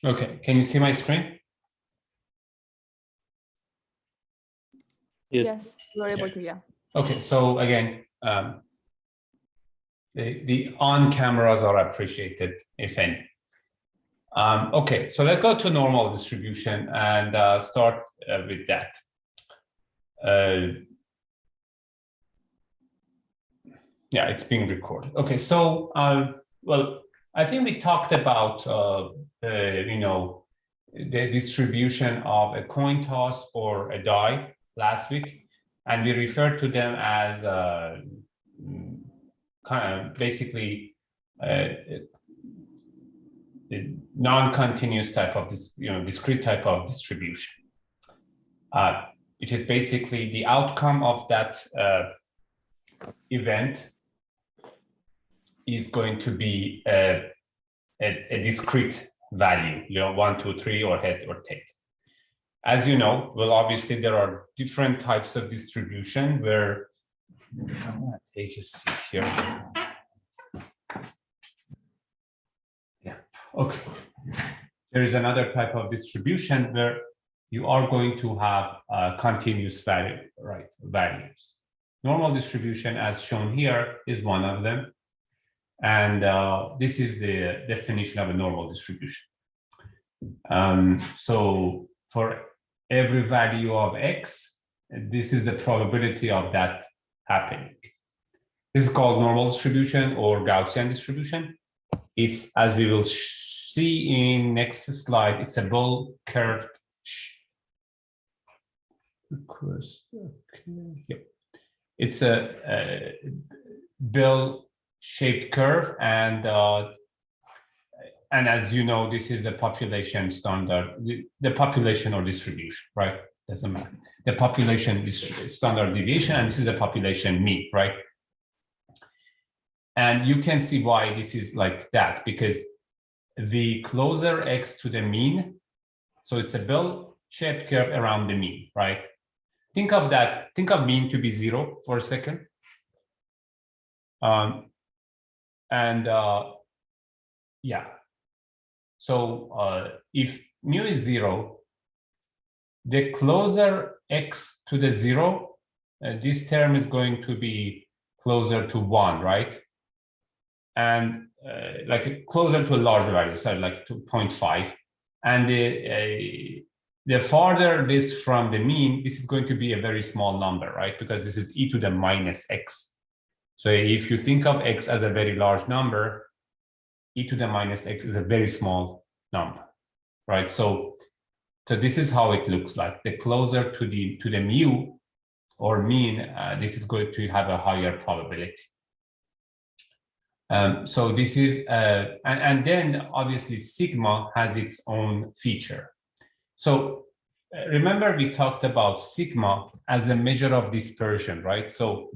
Okay, can you see my screen? Yes, you are able to, yeah. Okay, so again, the on cameras are appreciated, if any. Okay, so let's go to normal distribution and start with that. Yeah, it's being recorded. Okay, so well, I think we talked about you know, the distribution of a coin toss or a die last week, and we referred to them as kind of basically non-continuous type of this, you know, discrete type of distribution, which is basically the outcome of that event is going to be a discrete value, you know, 1, 2, 3, or head or tail. As you know, well, obviously there are different types of distribution where I'm going to take a seat here. Yeah, okay. There is another type of distribution where you are going to have continuous value, right, values. Normal distribution, as shown here, is one of them. And this is the definition of a normal distribution. So for every value of x, this is the probability of that happening. This is called normal distribution or Gaussian distribution. It's, as we will see in next slide, it's a bell curved. Okay. Yep. It's a bell-shaped curve, and as you know, this is the population standard, the population or distribution, right? Doesn't matter. The population is standard deviation, and this is the population mean, right? And you can see why this is like that, because the closer x to the mean, so it's a bell-shaped curve around the mean, right? Think of that, think of mean to be 0 for a second. Yeah. So if mu is 0, the closer x to the 0, this term is going to be closer to 1, right? And like closer to a larger value, so like to 0.5. And the farther this from the mean, this is going to be a very small number, right? Because this is e to the minus x. So if you think of x as a very large number, e to the minus x is a very small number, right? So this is how it looks like. The closer to the mu or mean, this is going to have a higher probability. So this is, and then obviously sigma has its own feature. So remember we talked about sigma as a measure of dispersion, right? So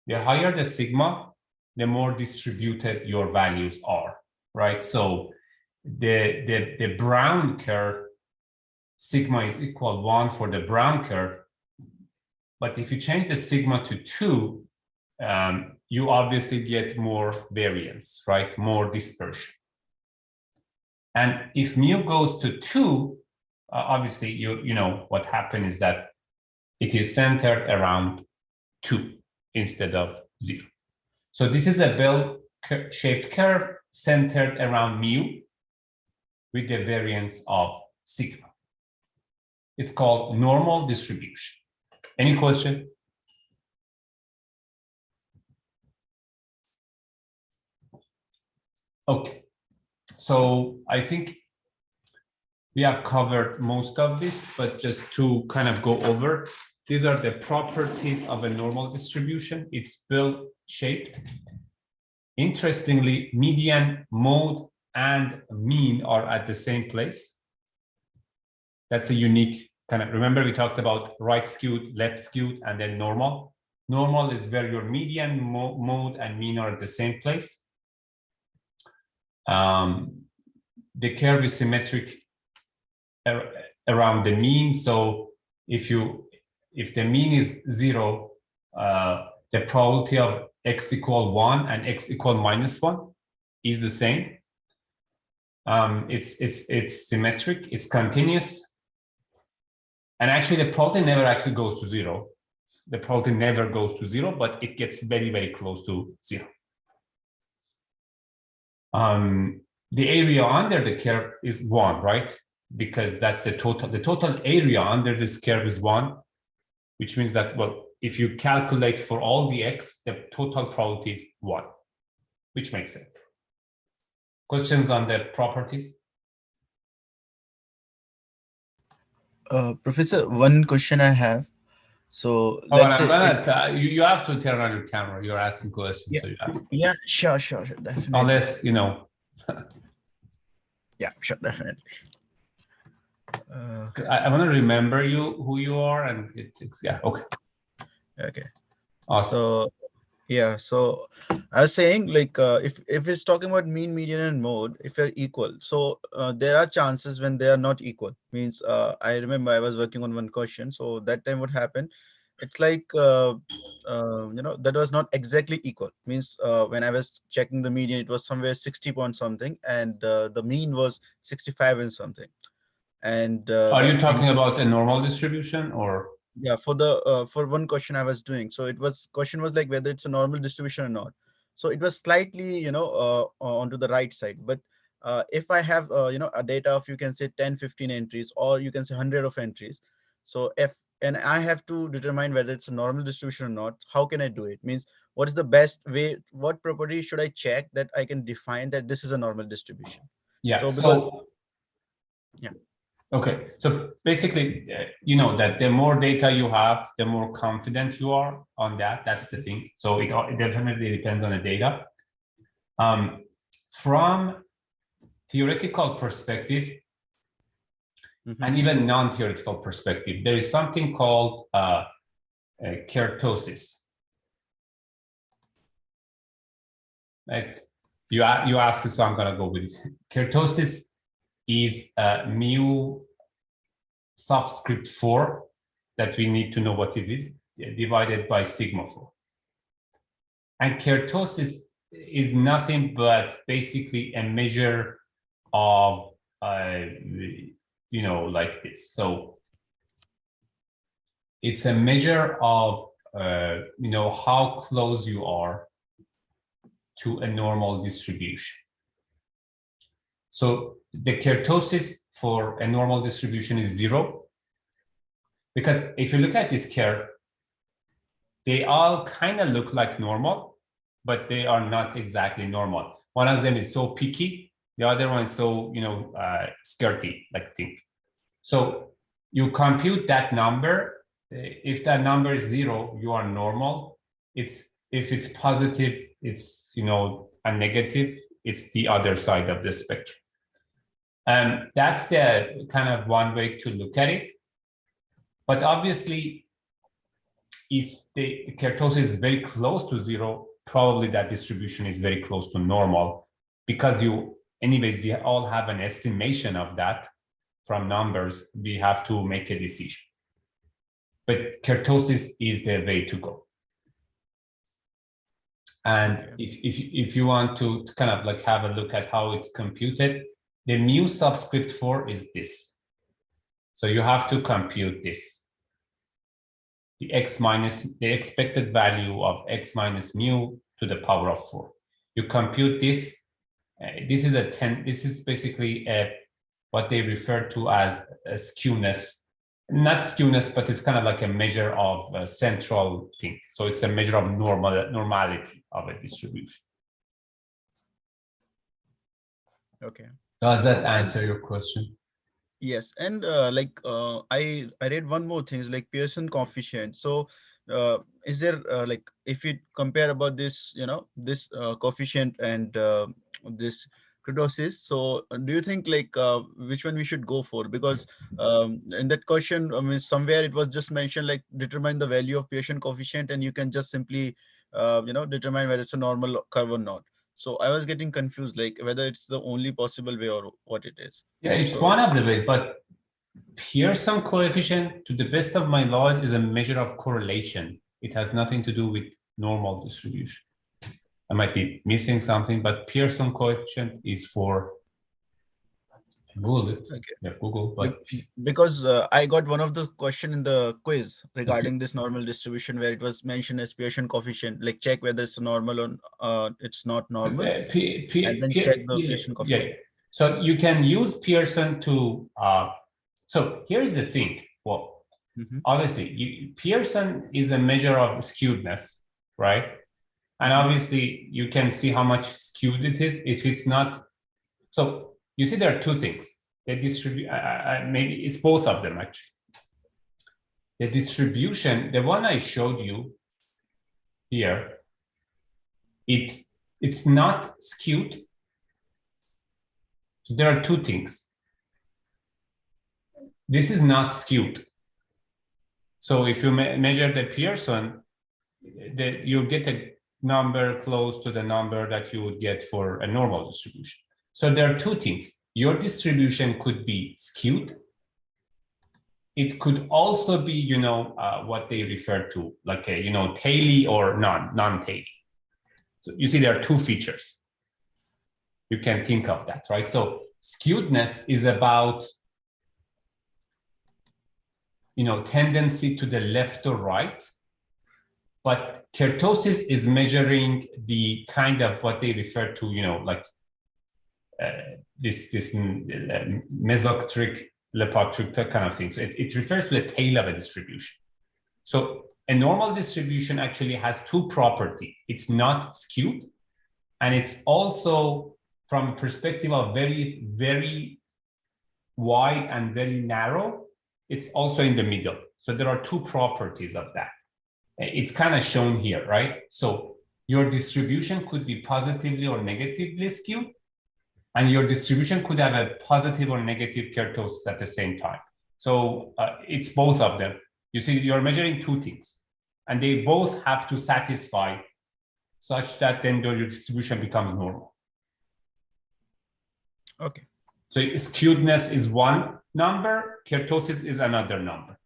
the higher the sigma, the more distributed your values are, right? So the brown curve, sigma is equal 1 for the brown curve. But if you change the sigma to 2, you obviously get more variance, right? More dispersion. And if mu goes to 2, obviously you know what happened is that it is centered around 2 instead of 0. So this is a bell-shaped curve centered around mu with the variance of sigma. It's called normal distribution. Any question? Okay, so I think we have covered most of this, but just to kind of go over, these are the properties of a normal distribution. It's bell-shaped. Interestingly, median, mode, and mean are at the same place. That's a unique kind of, remember we talked about right skewed, left skewed, and then normal. Normal is where your median, mode, and mean are at the same place. The curve is symmetric around the mean. So if the mean is 0, the probability of x equal 1 and x equal -1 is the same. It's symmetric, it's continuous. And actually the probability never actually goes to zero. The probability never goes to zero, but it gets very, very close to zero. The area under the curve is 1, right? Because that's the total. The total area under this curve is 1, which means that, well, if you calculate for all the x, the total probability is 1, which makes sense. Questions on the properties? Professor, one question I have. So Oh, and let's I'm say gonna, you have to turn on your camera. You're asking questions, so you have to. yeah, sure, definitely. Unless, you know. Yeah, sure, definitely. I want to remember who you are, and it's yeah, okay. Okay. Awesome. So yeah, so I was saying, like, if it's talking about mean, median, and mode, if they're equal, so there are chances when they are not equal. Means I remember I was working on one question, so that time what happened, it's like you know, that was not exactly equal. Means when I was checking the median, it was somewhere 60 point something, and the mean was 65 and something. And Are you talking about a normal distribution or? Yeah, for one question I was doing, so question was like whether it's a normal distribution or not. So it was slightly, you know, onto the right side. But if I have you know, a data of, you can say 10 15 entries, or you can say 100 of entries, so if and I have to determine whether it's a normal distribution or not, how can I do it? Means what is the best way, what property should I check that I can define that this is a normal distribution? Yeah, so because yeah. Okay, so basically, you know that the more data you have, the more confident you are on that. That's the thing. So it definitely depends on the data. From theoretical perspective, and even non-theoretical perspective, there is something called kurtosis. Right? You asked this, so I'm going to go with it. Kurtosis is mu subscript 4 that we need to know what it is, divided by sigma 4. And kurtosis is nothing but basically a measure of, you know, like this. So it's a measure of, you know, how close you are to a normal distribution. So the kurtosis for a normal distribution is 0. Because if you look at this curve, they all kind of look like normal, but they are not exactly normal. One of them is so peaky, the other one is so, you know, skirty, like thing. So you compute that number. If that number is 0, you are normal. If it's positive, it's, you know, a negative. It's the other side of the spectrum. That's the kind of one way to look at it. But obviously, if the kurtosis is very close to 0, probably that distribution is very close to normal, because anyways, we all have an estimation of that from numbers. We have to make a decision. But kurtosis is the way to go. And if you want to kind of like have a look at how it's computed, the mu subscript 4 is this. So you have to compute this. The expected value of x minus mu to the power of 4. You compute this. This is basically what they refer to as a skewness. Not skewness, but it's kind of like a measure of a central thing. So it's a measure of normality of a distribution. Okay. Does that answer your question? Yes, and I read one more thing is like Pearson coefficient. So is there like, if you compare about this, you know, this coefficient and this kurtosis, so do you think like which one we should go for? Because in that question, I mean, somewhere it was just mentioned like determine the value of Pearson coefficient, and you can just simply you know, determine whether it's a normal curve or not. So I was getting confused, like whether it's the only possible way or what it is. Yeah, it's So, one of the ways, but Pearson coefficient, to the best of my knowledge, is a measure of correlation. It has nothing to do with normal distribution. I might be missing something, but Pearson coefficient is for Google it. Okay. Yeah, Google. But Because I got one of the question in the quiz regarding this normal distribution where it was mentioned as Pearson coefficient, like check whether it's normal or it's not normal, and then check the Pearson coefficient. yeah. So you can use Pearson to. So here's the thing. Well, obviously, Pearson is a measure of skewedness, right? And obviously, you can see how much skewed it is. If it's not, so you see there are two things. They distribute. Maybe it's both of them actually. The distribution, the one I showed you here, it's not skewed. So there are two things. This is not skewed. So if you measure the Pearson, you get a number close to the number that you would get for a normal distribution. So there are two things. Your distribution could be skewed. It could also be, what they refer to, like a, taily or non-taily. So you see there are two features. You can think of that, right? So skewedness is about, tendency to the left or right. But kurtosis is measuring the kind of what they refer to, like this mesoctric, lepoctric kind of thing. So it refers to the tail of a distribution. So a normal distribution actually has two properties. It's not skewed, and it's also from a perspective of very, very wide and very narrow, it's also in the middle. So there are two properties of that. It's kind of shown here, right? So your distribution could be positively or negatively skewed, and your distribution could have a positive or negative kurtosis at the same time. So it's both of them. You see, you're measuring two things, and they both have to satisfy such that then your distribution becomes normal. Okay. So skewedness is one number, kurtosis is another number.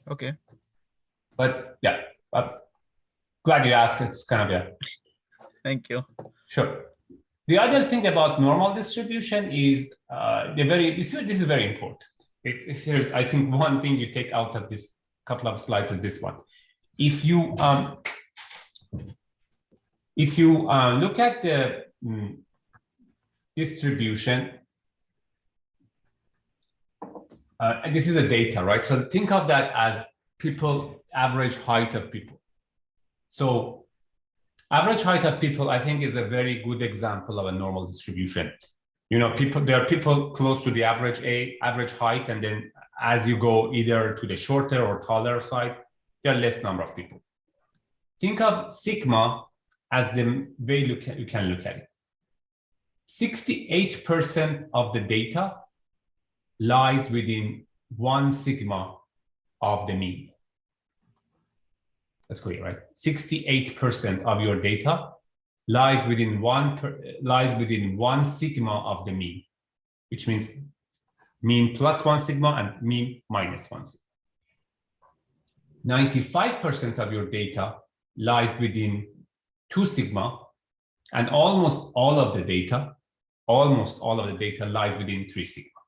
Okay. But yeah, glad you asked. It's kind of, yeah. Thank you. Sure. The other thing about normal distribution is this is very important. If there's, I think, one thing you take out of this couple of slides is this one. If you look at the distribution, and this is a data, right? So think of that as average height of people. So average height of people, I think, is a very good example of a normal distribution. There are people close to the average height, and then as you go either to the shorter or taller side, there are less number of people. Think of sigma as the way you can look at it. 68% of the data lies within 1 sigma of the mean. That's clear, right? 68% of your data lies within one sigma of the mean, which means mean plus 1 sigma and mean minus 1 sigma. 95% of your data lies within 2 sigma, and almost all of the data lies within 3 sigma.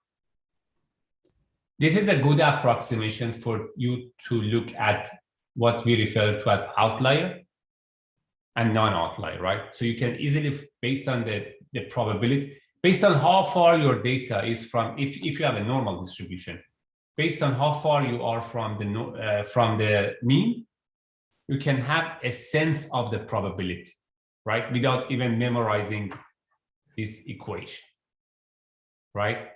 This is a good approximation for you to look at what we refer to as outlier and non-outlier, right? So you can easily, based on the probability, based on how far your data is from, if you have a normal distribution, based on how far you are from the mean, you can have a sense of the probability, right? Without even memorizing this equation, right?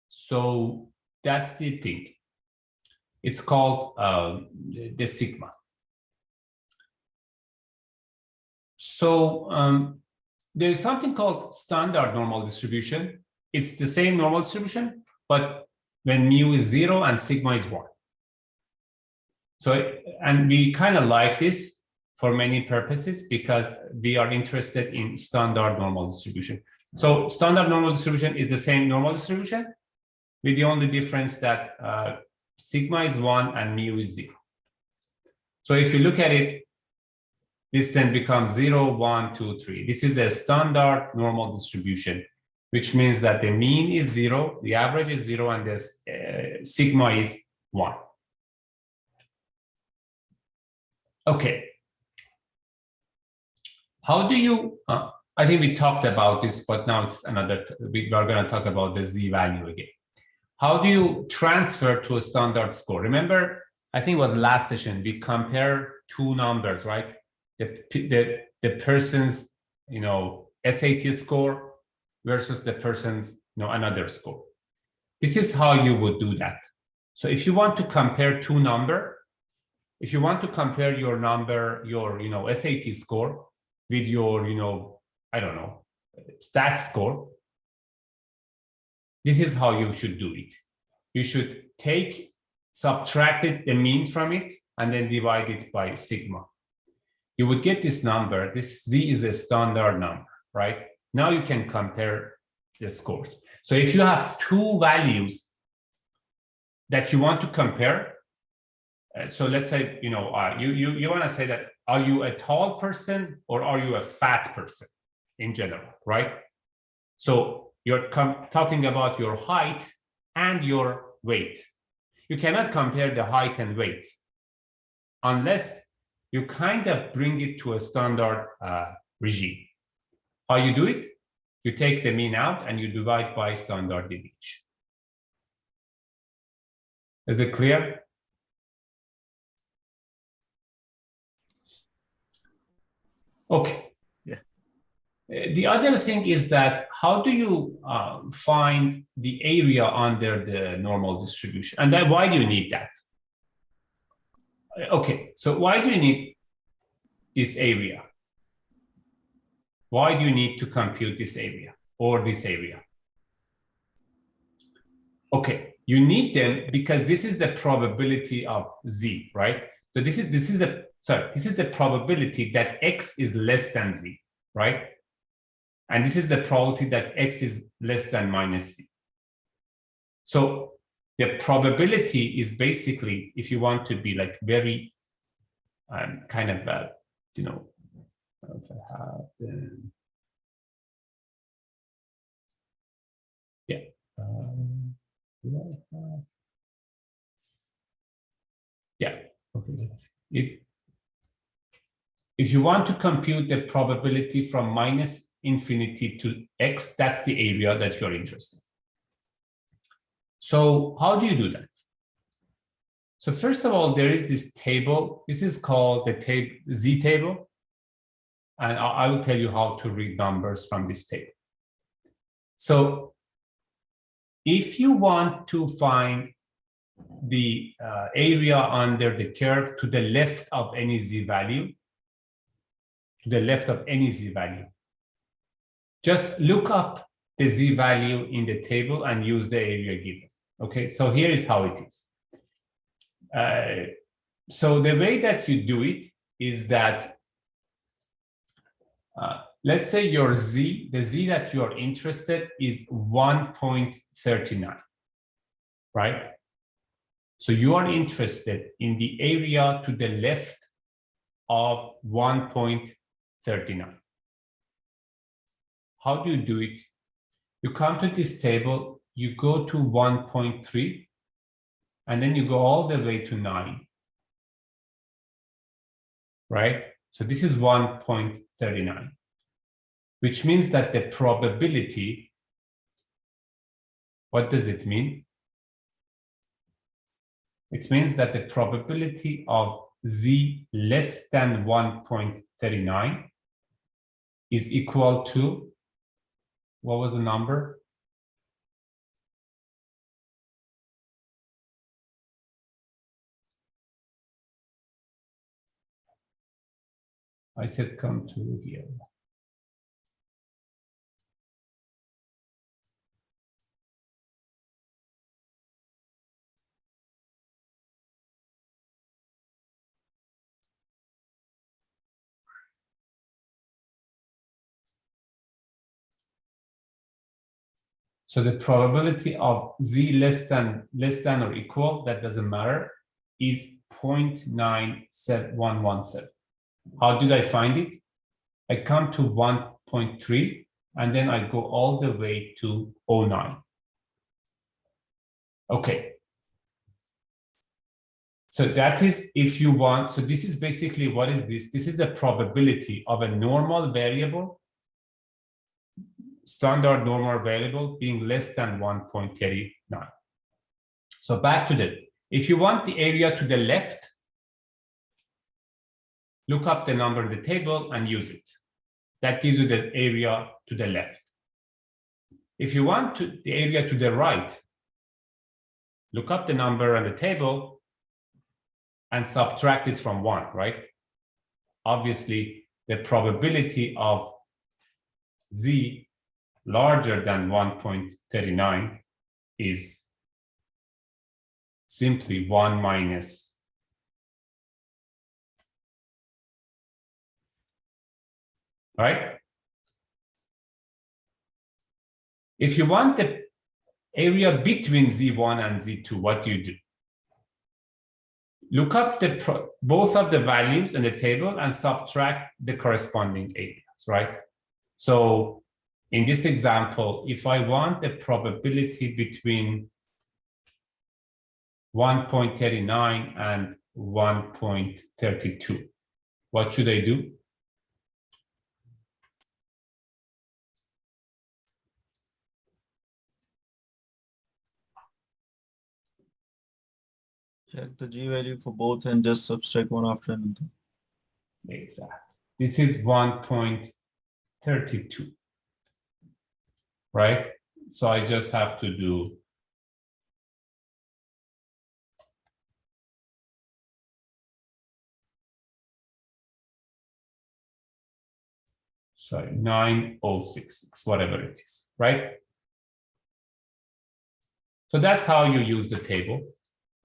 So that's the thing. It's called the sigma. So there's something called standard normal distribution. It's the same normal distribution, but when mu is 0 and sigma is 1. So, and we kind of like this for many purposes because we are interested in standard normal distribution. So standard normal distribution is the same normal distribution, with the only difference that sigma is 1 and mu is 0. So if you look at it, This then becomes 0, 1, 2, 3. This is a standard normal distribution, which means that the mean is 0, the average is 0, and the sigma is 1. Okay. How do you, I think we talked about this, but now it's another, we are going to talk about the z value again. How do you transfer to a standard score? Remember, I think it was last session, we compare two numbers, right? The person's, SAT score versus the person's, another score. This is how you would do that. So if you want to compare two numbers, if you want to compare your number, your, SAT score with your, I don't know, stat score, this is how you should do it. You should subtract the mean from it, and then divide it by sigma. You would get this number. This z is a standard number, right? Now you can compare the scores. So if you have two values that you want to compare, so let's say, you want to say that, are you a tall person or are you a fat person in general, right? So you're talking about your height and your weight. You cannot compare the height and weight unless you kind of bring it to a standard regime. How you do it? You take the mean out and you divide by standard deviation. Is it clear? Okay. Yeah. The other thing is that how do you find the area under the normal distribution? And then why do you need that? Okay, so why do you need this area? Why do you need to compute this area or this area? Okay, you need them because this is the probability of z, right? So this is the probability that x is less than z, right? And this is the probability that x is less than minus z. So the probability is basically, if you want to be like very kind of, yeah. Yeah. Okay. Let's see. If you want to compute the probability from minus infinity to x, that's the area that you're interested in. So how do you do that? So first of all, there is this table. This is called the z table. And I will tell you how to read numbers from this table. So if you want to find the area under the curve to the left of any z value, just look up the z value in the table and use the area given. Okay, so here is how it is. So the way that you do it is that, let's say your z, the z that you're interested is 1.39, right? So you are interested in the area to the left of 1.39. How do you do it? You come to this table, you go to 1.3, and then you go all the way to 9, right? So this is 1.39, which means that the probability, what does it mean? It means that the probability of z less than 1.39 is equal to, what was the number? I said come to here. So the probability of z less than or equal, that doesn't matter, is 0.9117. How did I find it? I come to 1.3 and then I go all the way to 0.9. Okay. So that is if you want, so this is basically, what is this? This is the probability of a normal variable, standard normal variable being less than 1.39. So back to the, if you want the area to the left, look up the number in the table and use it. That gives you the area to the left. If you want the area to the right, look up the number on the table and subtract it from 1, right? Obviously, the probability of z larger than 1.39 is simply 1 minus right? If you want the area between Z1 and Z2, what do you do? Look up both of the values in the table and subtract the corresponding areas, right? So in this example, if I want the probability between 1.39 and 1.32, what should I do? Check the G value for both and just subtract one after another. Exactly. This is 1.32, right? So I just have to do sorry, 9066, whatever it is, right? So that's how you use the table.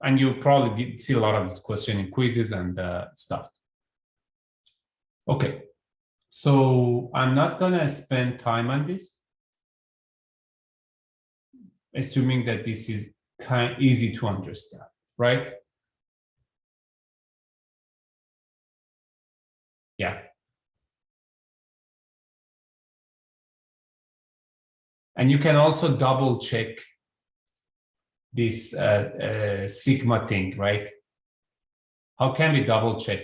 And you probably see a lot of this question in quizzes and stuff. Okay, so I'm not gonna spend time on this, assuming that this is kind of easy to understand, right? Yeah. And you can also double check this sigma thing, right? How can we double check?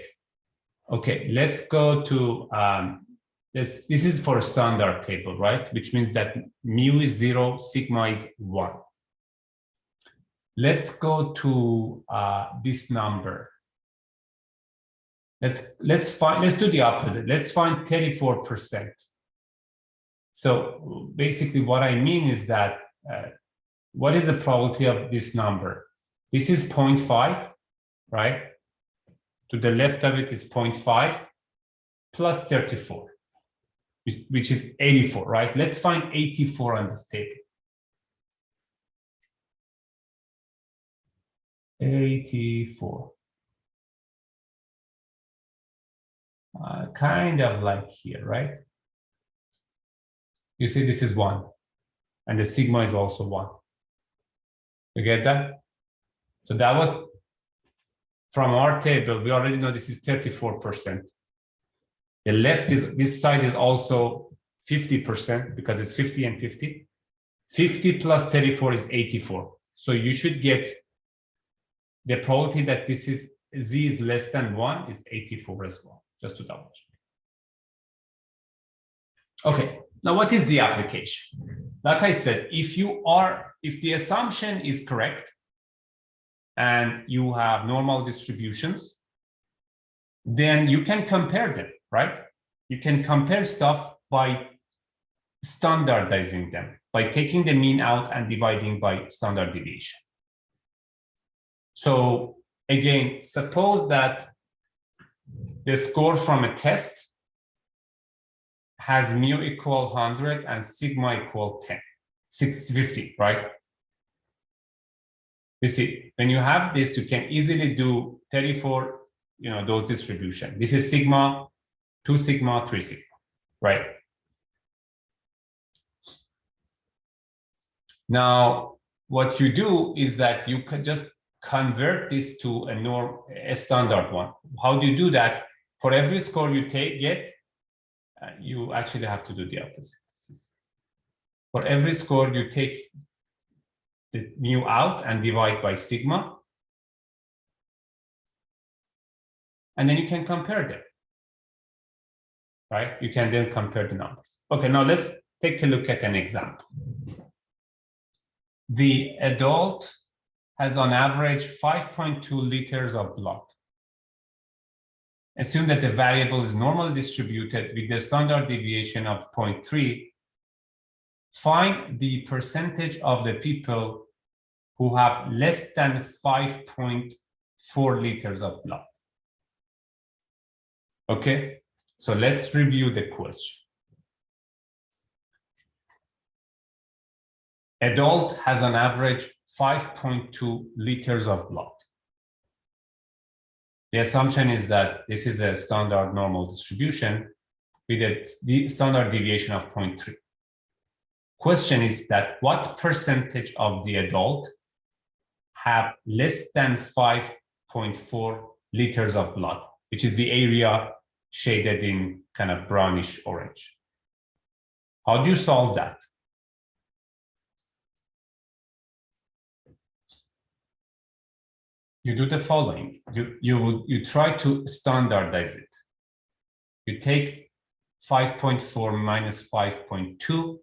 Okay, let's go to, this is for a standard table, right? Which means that mu is 0, sigma is 1. Let's go to this number. Let's do the opposite. Let's find 34%. So basically what I mean is that what is the probability of this number? This is 0.5, right? To the left of it is 0.5 plus 34, which is 84, right? Let's find 84 on this table. 84. Kind of like here, right? You see this is 1, and the sigma is also 1. You get that? So that was from our table. We already know this is 34%. The left is, this side is also 50% because it's 50 and 50. 50 plus 34 is 84. So you should get the probability that this is z is less than 1 is 84 as well, just to double check. Okay, now what is the application? Like I said, if the assumption is correct and you have normal distributions, then you can compare them, right? You can compare stuff by standardizing them, by taking the mean out and dividing by standard deviation. So again, suppose that the score from a test has mu equal 100 and sigma equal 50, right? You see, when you have this, you can easily do 34, those distribution. This is sigma, 2 sigma, 3 sigma, right? Now, what you do is that you can just convert this to a standard one. How do you do that? For every score you get, you actually have to do the opposite. For every score you take the mu out and divide by sigma, and then you can compare them, right? You can then compare the numbers. Okay, now let's take a look at an example. The adult has on average 5.2 liters of blood. Assume that the variable is normally distributed with the standard deviation of 0.3. Find the percentage of the people who have less than 5.4 liters of blood. Okay, so let's review the question. Adult has on average 5.2 liters of blood. The assumption is that this is a standard normal distribution with a standard deviation of 0.3. Question is that what percentage of the adult have less than 5.4 liters of blood, which is the area shaded in kind of brownish orange. How do you solve that? You do the following. You try to standardize it. You take 5.4 minus 5.2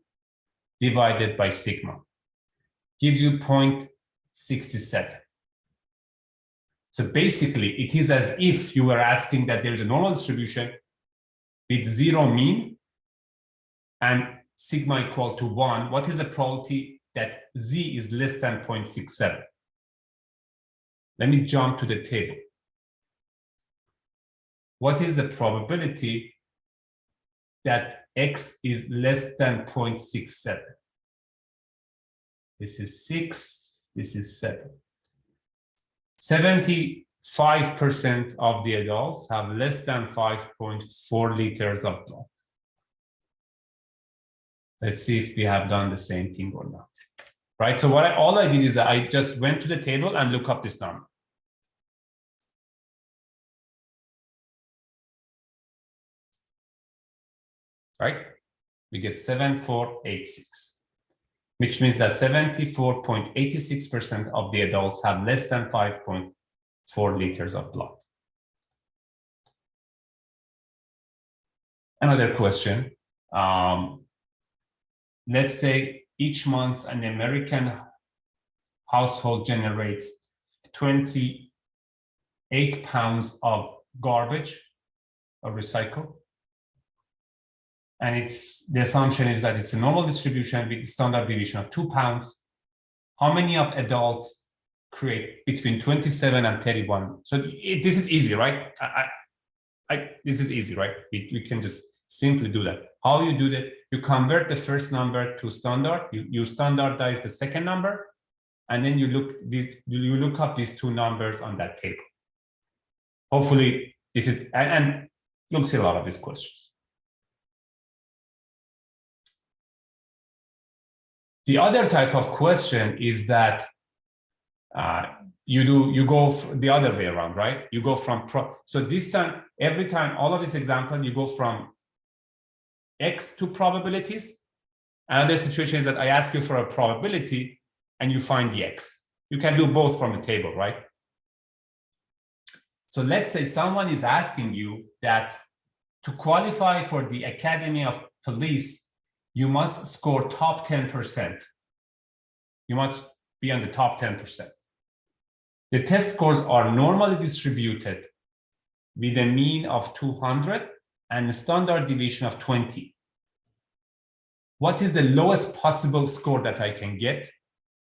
divided by sigma, gives you 0.67. So basically, it is as if you were asking that there is a normal distribution with zero mean and sigma equal to 1. What is the probability that z is less than 0.67? Let me jump to the table. What is the probability that x is less than 0.67? This is 6, this is 7. 75% of the adults have less than 5.4 liters of blood. Let's see if we have done the same thing or not. Right, so all I did is that I just went to the table and look up this number. Right, we get 7486, which means that 74.86% of the adults have less than 5.4 liters of blood. Another question, let's say each month an American household generates 28 pounds of garbage or recycle. And the assumption is that it's a normal distribution with standard deviation of 2 pounds. How many of adults create between 27 and 31? So this is easy, right? This is easy, right? We can just simply do that. How you do that? You convert the first number to standard. You standardize the second number, and then you look up these two numbers on that table. Hopefully, this is and you'll see a lot of these questions. The other type of question is that you go the other way around, right? You go from so this time, every time, all of this example, you go from X to probabilities. Another situation is that I ask you for a probability and you find the X. You can do both from the table, right? So let's say someone is asking you that to qualify for the Academy of Police, you must score top 10%. You must be on the top 10%. The test scores are normally distributed with a mean of 200 and a standard deviation of 20. What is the lowest possible score that I can get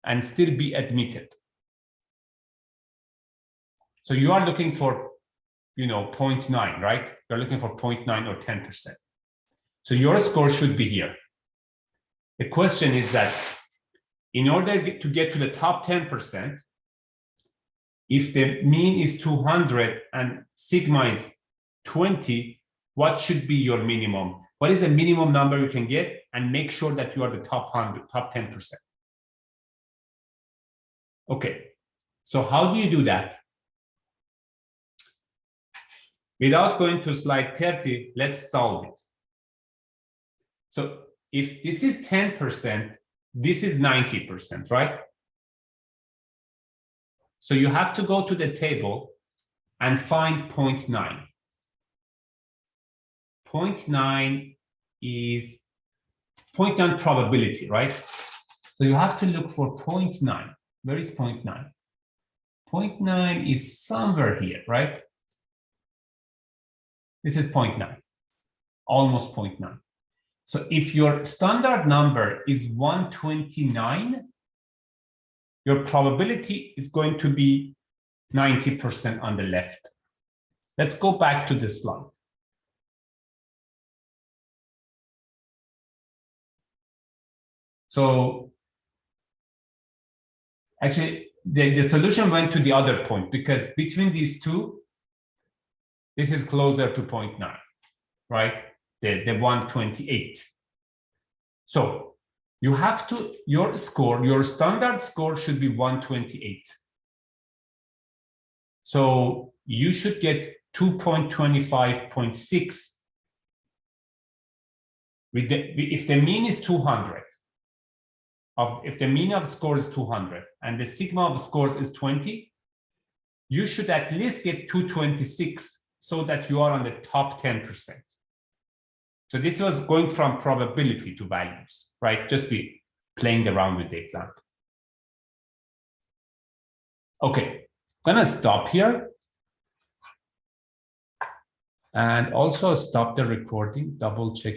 and still be admitted? So you are looking for, 0.9, right? You're looking for 0.9 or 10%. So your score should be here. The question is that in order to get to the top 10%, if the mean is 200 and sigma is 20, what should be your minimum? What is the minimum number you can get and make sure that you are the top 10%? Okay, so how do you do that? Without going to slide 30, let's solve it. So if this is 10%, this is 90%, right? So you have to go to the table and find 0.9. 0.9 is 0.9 probability, right? So you have to look for 0.9. Where is 0.9? 0.9 is somewhere here, right? This is 0.9, almost 0.9. So if your standard number is 129, your probability is going to be 90% on the left. Let's go back to the slide. So actually, the solution went to the other point because between these two, this is closer to 0.9, right? The 128. So you have to, your score, your standard score should be 128. So you should get 2.25.6 with if the mean is 200. If the mean of score is 200 and the sigma of scores is 20, you should at least get 226 so that you are on the top 10%. So this was going from probability to values, right? Just the playing around with the example. Okay, I'm gonna stop here. And also stop the recording, double check